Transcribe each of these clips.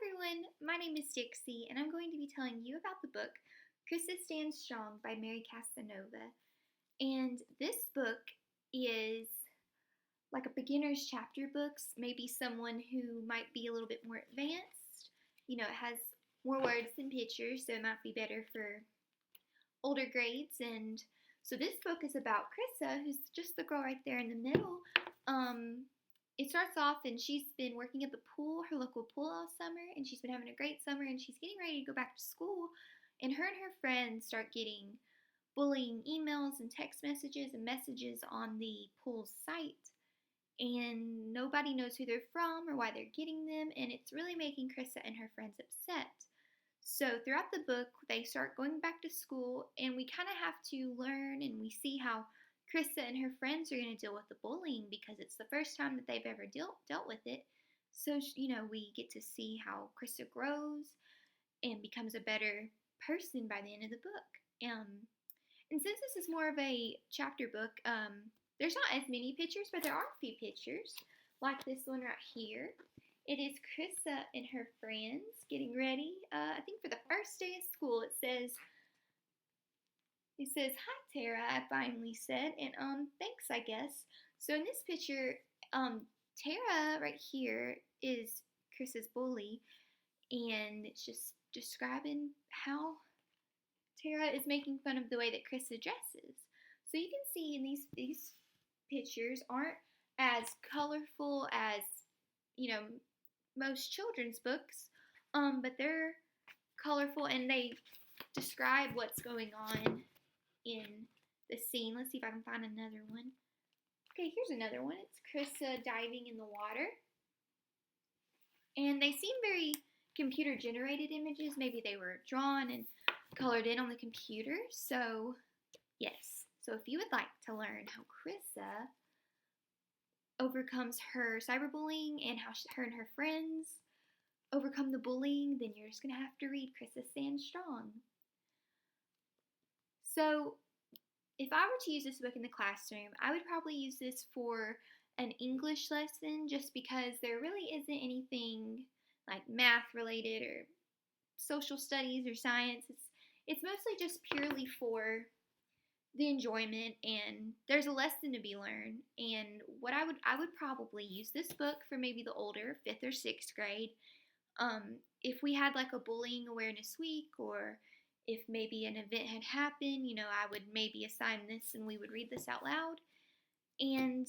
everyone, my name is Dixie, and I'm going to be telling you about the book Krista Stands Strong by Mary Casanova. And this book is like a beginner's chapter books, maybe someone who might be a little bit more advanced. You know, it has more words than pictures, so it might be better for older grades. And so this book is about Krista, who's just the girl right there in the middle. It starts off and she's been working at the pool, her local pool all summer, and she's been having a great summer, and she's getting ready to go back to school, and her friends start getting bullying emails and text messages and messages on the pool's site, and nobody knows who they're from or why they're getting them, and it's really making Krista and her friends upset. So throughout the book, they start going back to school, and we kind of have to learn, and we see how Krista and her friends are going to deal with the bullying because it's the first time that they've ever dealt with it. So, we get to see how Krista grows and becomes a better person by the end of the book. And since this is more of a chapter book, there's not as many pictures, but there are a few pictures, like this one right here. It is Krista and her friends getting ready, I think for the first day of school. It says, "Hi, Tara," I finally said, and thanks, I guess. So in this picture, Tara right here is Krista's bully, and it's just describing how Tara is making fun of the way that Krista dresses. So you can see in these pictures aren't as colorful as, most children's books, but they're colorful and they describe what's going on in the scene. Let's see if I can find another one. Okay, here's another one. It's Krista diving in the water. And they seem very computer-generated images. Maybe they were drawn and colored in on the computer. So, yes. So if you would like to learn how Krista overcomes her cyberbullying and how her and her friends overcome the bullying, then you're just going to have to read Krista Stands Strong. So if I were to use this book in the classroom, I would probably use this for an English lesson just because there really isn't anything like math related or social studies or science. It's mostly just purely for the enjoyment, and there's a lesson to be learned. And what I would probably use this book for maybe the older 5th or 6th grade. If we had like a bullying awareness week, or if maybe an event had happened, I would maybe assign this and we would read this out loud. And,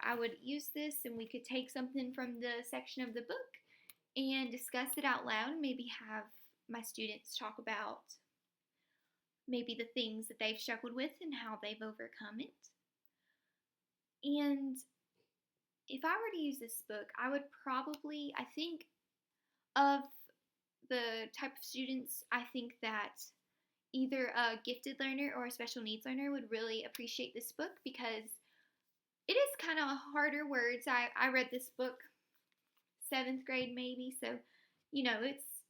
I would use this and we could take something from the section of the book and discuss it out loud, and maybe have my students talk about maybe the things that they've struggled with and how they've overcome it. And if I were to use this book, I would probably, I think of the type of students, I think that either a gifted learner or a special needs learner would really appreciate this book because it is kind of harder words. I read this book 7th grade maybe, so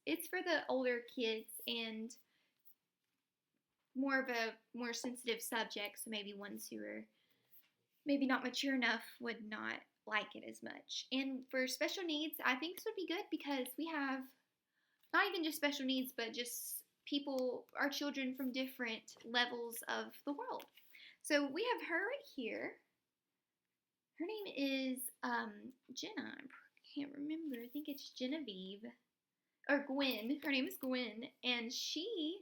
it's for the older kids and more of a more sensitive subject, so maybe ones who are maybe not mature enough would not like it as much. And for special needs, I think this would be good because we have not even just special needs, but just people, our children from different levels of the world. So we have her right here. Her name is Jenna. I can't remember. I think it's Genevieve. Or Gwen. Her name is Gwen. And she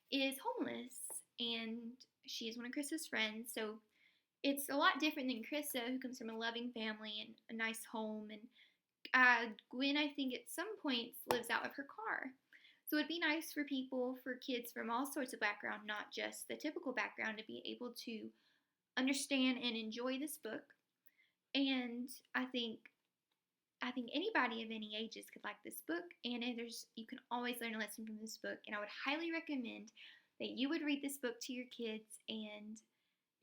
is homeless. And she is one of Krista's friends. So it's a lot different than Krista, who comes from a loving family and a nice home. And Gwen, I think, at some points lives out of her car. So it'd be nice for kids from all sorts of background, not just the typical background, to be able to understand and enjoy this book. And I think anybody of any ages could like this book, and you can always learn a lesson from this book. And I would highly recommend that you would read this book to your kids and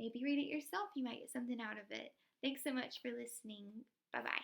maybe read it yourself. You might get something out of it. Thanks so much for listening. Bye-bye.